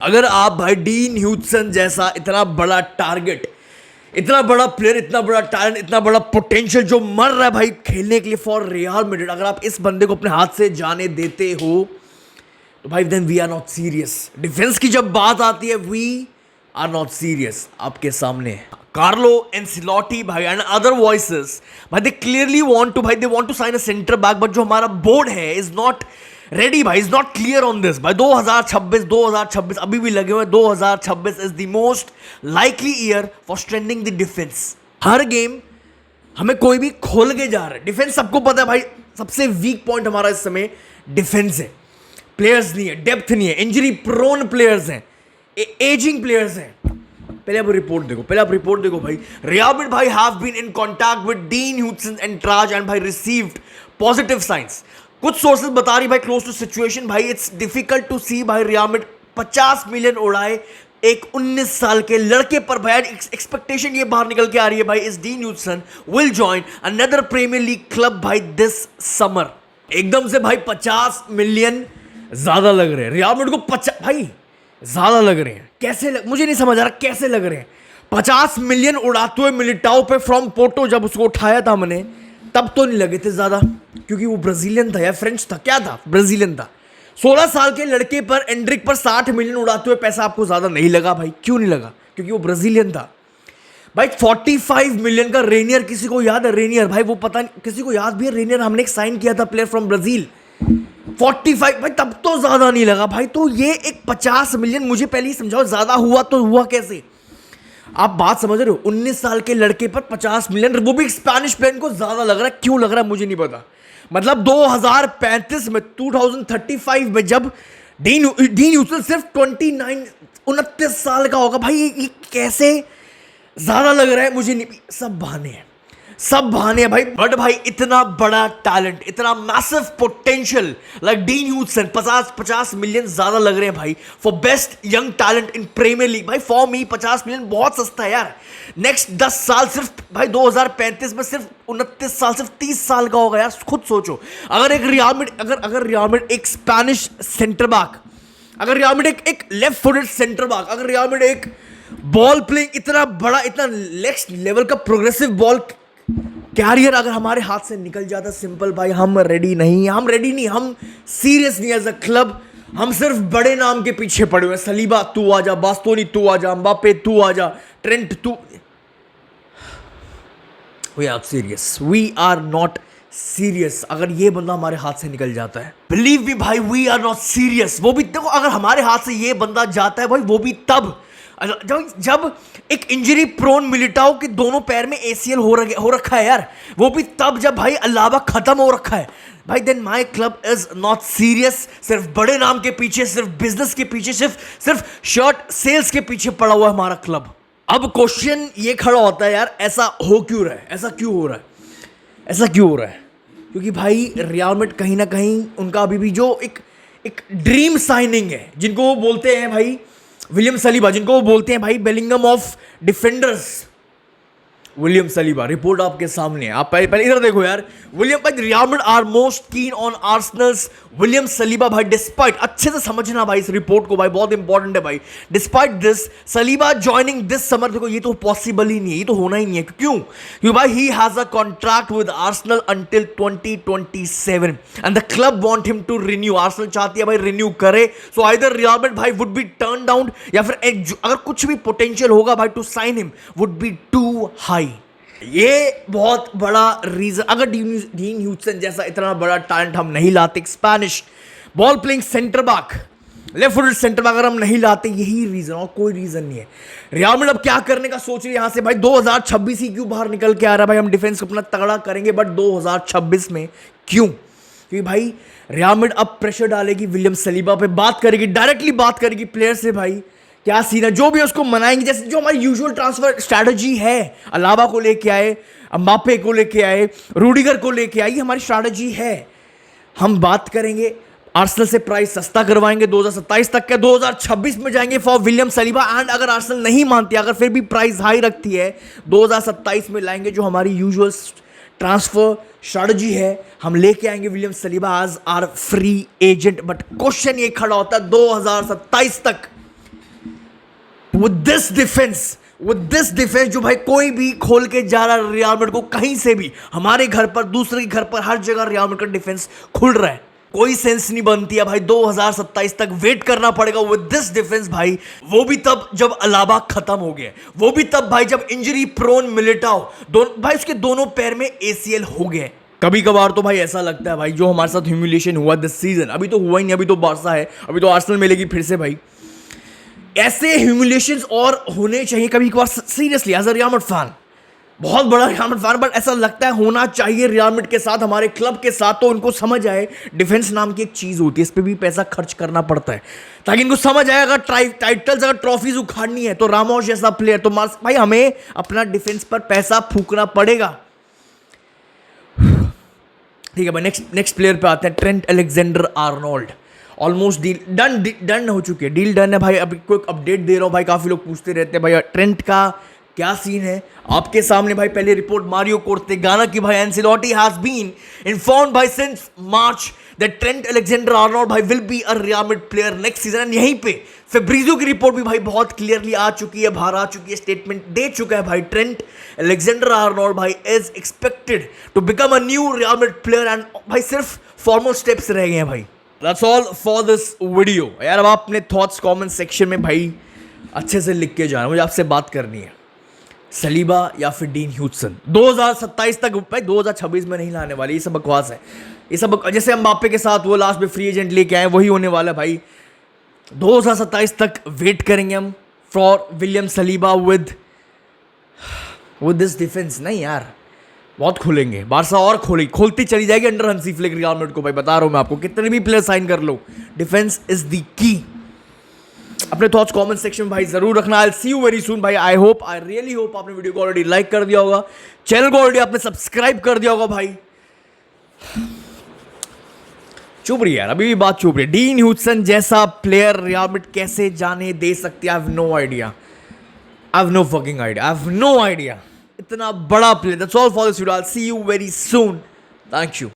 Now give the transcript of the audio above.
अगर आप भाई डीन ह्यूजसन जैसा इतना बड़ा टारगेट, इतना बड़ा प्लेयर, इतना बड़ा टैलेंट, इतना बड़ा पोटेंशियल जो मर रहा है भाई खेलने के लिए फॉर रियल मैड्रिड, अगर आप इस बंदे को अपने हाथ से जाने देते हो तो भाई then we are not serious. Defence की जब बात आती है वी आर नॉट सीरियस। आपके सामने कार्लो एंसिलोटी भाई एंड अदर वॉइसेस भाई दे क्लियरली वांट टू, भाई they want to sign a centre back, but जो हमारा बोर्ड है इज नॉट रेडी भाई, is not clear on this भाई। 2026 अभी भी लगे हुए हैं। 2026 is the most likely year for strengthening the defence. हर गेम हमें कोई भी खोल के जा रहा है। डिफेंस सबको पता है भाई, सबसे वीक पॉइंट हमारा इस समय डिफेंस है। प्लेयर्स नहीं है, डेप्थ नहीं है, इंजरी प्रोन प्लेयर्स हैं, एजिंग प्लेयर्स हैं। पहले आप रिपोर्ट देखो भाई। रियल मैड्रिड भाई have been in contact with Dean Huijsen and ट्राज एंड भाई रिसीव्ड पॉजिटिव साइंस। कुछ सोर्सेज बता रही भाई क्लोज टू सिचुएशन भाई, इट्स डिफिकल्ट टू सी भाई रियल मैड्रिड 50 मिलियन उड़ाए एक 19 साल के लड़के पर भाई। एक्सपेक्टेशन ये बाहर निकल के आ रही है भाई, इस Dean Huijsen will join another Premier League club भाई दिस समर। एकदम से भाई 50 मिलियन ज्यादा लग रहे हैं रियल मैड्रिड को। 50 भाई ज्यादा लग रहे हैं, कैसे मुझे नहीं समझ आ रहा कैसे लग रहे हैं। 50 मिलियन उड़ाते हुए मिलिटाओ पे फ्रॉम पोर्टो जब उसको उठाया था हमने, तब तो नहीं लगे थे ज्यादा, क्योंकि वो ब्राजीलियन था या फ्रेंच था, क्या था, ब्राजीलियन था। 16 साल के लड़के पर, एंड्रिक पर 60 मिलियन उड़ाते हुए पैसा आपको ज्यादा नहीं लगा भाई? क्यों नहीं लगा? क्योंकि वो ब्राजीलियन था भाई। 45 मिलियन का रेनियर, किसी को याद है रेनियर भाई? वो पता नहीं किसी को याद भी है रेनियर, हमने एक साइन किया था प्लेयर फ्रॉम ब्राजील। 45 भाई, तब तो ज्यादा नहीं लगा भाई। तो ये एक 50 मिलियन, मुझे पहले ही समझाओ ज्यादा हुआ तो हुआ कैसे? आप बात समझ रहे हो? 19 साल के लड़के पर 50 मिलियन, वो भी स्पेनिश प्लेयर को ज्यादा लग रहा है। क्यों लग रहा है मुझे नहीं पता। मतलब 2035 में, 2035 में जब डीन ह्यूजसन सिर्फ 29 साल का होगा भाई, ये कैसे ज्यादा लग रहा है मुझे नहीं। सब बहाने हैं भाई। बट भाई इतना बड़ा टैलेंट, इतना massive potential like Dean Huijsen, 50 million ज्यादा लग रहे हैं भाई for best young talent in Premier League. भाई फॉर मी 50 मिलियन बहुत सस्ता है यार। नेक्स्ट 10 साल सिर्फ भाई 2035 में सिर्फ 29 साल, सिर्फ 30 साल का होगा यार। खुद सोचो, अगर एक रियल मैड्रिड, अगर रियल मैड्रिड एक स्पेनिश सेंटर बैक, अगर रियल मैड्रिड एक लेफ्ट फुटेड सेंटर बैक, अगर रियल मैड्रिड एक बॉल प्लेइंग इतना बड़ा, इतना नेक्स्ट लेवल का प्रोग्रेसिव बॉल कैरियर अगर हमारे हाथ से निकल जाता, सिंपल भाई, हम रेडी नहीं, हम सीरियस नहीं एज अ क्लब। हम सिर्फ बड़े नाम के पीछे पड़े हुए। सलीबा तू आजा, बास्तोनी तू आजा, एम्बापे तू आजा, ट्रेंट तू। We are serious, we are not serious. अगर ये बंदा हमारे हाथ से निकल जाता है, बिलीव मी भाई, वी आर नॉट सीरियस। वो भी देखो, अगर हमारे हाथ से ये बंदा जाता है भाई, वो भी तब जब एक इंजरी प्रोन मिलिटाओ के दोनों पैर में ACL हो रखा है यार। वो भी तब जब भाई अलावा खत्म हो रखा है भाई। Then my club is not serious. सिर्फ बड़े नाम के पीछे, सिर्फ बिजनेस के पीछे, सिर्फ शर्ट सेल्स के पीछे पड़ा हुआ है हमारा क्लब। अब क्वेश्चन ये खड़ा होता है यार, ऐसा हो क्यों रहा है? ऐसा क्यों हो रहा है? क्योंकि भाई रियल मैड्रिड कहीं ना कहीं उनका अभी भी जो एक ड्रीम साइनिंग है, जिनको वो बोलते हैं भाई विलियम सलीबा, जिनको वो बोलते हैं भाई Bellingham of defenders. William Saliba, report आपके सामने है। आप पहले इधर देखो यार। विलियम भाई, Real Madrid are most keen on Arsenal's William Saliba भाई। डिस्पाइट, अच्छे से समझना भाई इस रिपोर्ट को भाई, बहुत इंपॉर्टेंट है भाई। Despite this Saliba joining this summer, देखो ये तो पॉसिबल ही नहीं है, ये तो होना ही नहीं है। क्यों? क्योंकि भाई ही has a contract with Arsenal until 2027 and the club want him to renew. Arsenal चाहती है भाई रिन्यू करे। सो आइदर रियल मैड्रिड भाई वुड बी टर्न डाउन, या फिर अगर कुछ भी पोटेंशियल होगा भाई to sign him would be too high. ये बहुत बड़ा रीजन। अगर डीन ह्यूजसन जैसा इतना बड़ा टैलेंट हम नहीं लाते, Spanish ball playing centre back, left footed centre back अगर हम नहीं लाते, यही रीजन, और कोई रीजन नहीं है। रियल मैड्रिड अब क्या करने का सोच रही है यहां से भाई? 2026 ही क्यों बाहर निकल के आ रहा है भाई? हम डिफेंस अपना तगड़ा करेंगे, बट 2026 में क्यों? क्योंकि भाई रियल मैड्रिड अब प्रेशर डालेगी विलियम सलीबा पे, बात करेगी, डायरेक्टली बात करेगी प्लेयर से भाई क्या सीन है, जो भी उसको मनाएंगे, जैसे जो हमारी यूजुअल ट्रांसफर स्ट्रैटेजी है। अलावा को लेके आए, एम्बापे को लेके आए, रूडिगर को लेके आई, हमारी स्ट्रैटेजी है। हम बात करेंगे, आर्सेनल से प्राइस सस्ता करवाएंगे 2027 तक का, 2026 में जाएंगे फॉर विलियम सलीबा। एंड अगर आर्सेनल नहीं मानती, अगर फिर भी प्राइस हाई रखती है, 2027 में लाएंगे जो हमारी यूजुअल ट्रांसफर स्ट्रैटेजी है, हम लेके आएंगे William Saliba as are free agent. But question ये खड़ा होता है 2027 तक विद दिस डिफेंस जो भाई कोई भी खोल के जा रहा है रियल मैड्रिड को, कहीं से भी, हमारे घर पर, दूसरे के घर पर, हर जगह रियल मैड्रिड का डिफेंस खुल रहा है। कोई सेंस नहीं बनती है भाई, 2027 तक वेट करना पड़ेगा विद दिस डिफेंस भाई। वो भी तब जब अलाबा खत्म हो गया, वो भी तब भाई जब इंजरी प्रोन मिलिटाओ भाई उसके दोनों पैर में ACL हो गए। कभी कभार तो भाई ऐसा लगता है भाई जो हमारे साथ ह्यूमिलिएशन हुआ दिस सीजन, अभी तो हुआ ही नहीं, अभी तो बारसा है, अभी तो आर्सेनल मिलेगी फिर से भाई। ऐसे ह्यूमिलिएशंस और होने चाहिए कभी कभार, seriously as a Real Madrid fan, बहुत बड़ा रियल मैड्रिड फैन, बट ऐसा लगता है होना चाहिए रियल मैड्रिड के साथ, हमारे क्लब के साथ, तो उनको समझ आए डिफेंस नाम की एक चीज होती है, इस पर भी पैसा खर्च करना पड़ता है ताकि इनको समझ आए अगर टाइटल्स, अगर ट्रॉफीज उखाड़नी है तो रामोस जैसा प्लेयर, तो भाई हमें अपना डिफेंस पर पैसा फूकना पड़ेगा। ठीक है भाई, नेक्स्ट प्लेयर पे आते हैं, Trent Alexander Arnold. Almost deal done हो चुकी है, डील डन है भाई। अभी कोई अपडेट दे रहा हूँ भाई, काफी लोग पूछते रहते हैं भाई ट्रेंट का क्या सीन है। आपके सामने भाई पहले रिपोर्ट मारियो कोर्तेगाना की भाई, एंसेलोटी हैज बीन इन्फॉर्म्ड भाई since March that Trent Alexander Arnold भाई will be a Real Madrid player next season. And यहीं पे फेब्रिजो की रिपोर्ट भी भाई बहुत क्लियरली आ चुकी है, बाहर आ चुकी है, स्टेटमेंट दे चुका है भाई, ट्रेंट अलेक्जेंडर आर्नोल्ड भाई is expected to become a new Real Madrid player. And भाई सिर्फ फॉर्मल स्टेप्स रह गए हैं भाई। That's all for this video यार। अब आप अपने थॉट्स कमेंट सेक्शन में भाई अच्छे से लिख के जाना, मुझे आपसे बात करनी है, सलीबा या फिर डीन ह्यूजसन 2027 तक भाई, 2026 में नहीं लाने वाले, ये सब बकवास है, ये सब जैसे एम्बाप्पे के साथ वो लास्ट में फ्री एजेंट लेके आए वही होने वाला है भाई। 2027 तक वेट करेंगे हम for William Saliba with this defence. नहीं यार, बहुत खुलेंगे, बारसा और खोलती चली जाएगी अंडर हंसी फ्लिक रियल मैड्रिड को भाई, बता रहा हूं मैं आपको, कितने भी प्लेयर साइन कर लो, डिफेंस इज द की। अपने थॉट्स कमेंट सेक्शन में भाई जरूर रखना। आई विल सी यू वेरी सून भाई। आई रियली होप आपने वीडियो को ऑलरेडी लाइक कर दिया होगा, चैनल को ऑलरेडी आपने सब्सक्राइब कर दिया होगा भाई। चुप रही यार, अभी भी बात चुप रही। डीन ह्यूजसन जैसा प्लेयर रियल मैड्रिड कैसे जाने दे सकती है? I have no idea, I have no fucking idea, I have no idea. इतना बड़ा player. That's all for this video. I will see you very soon. Thank you.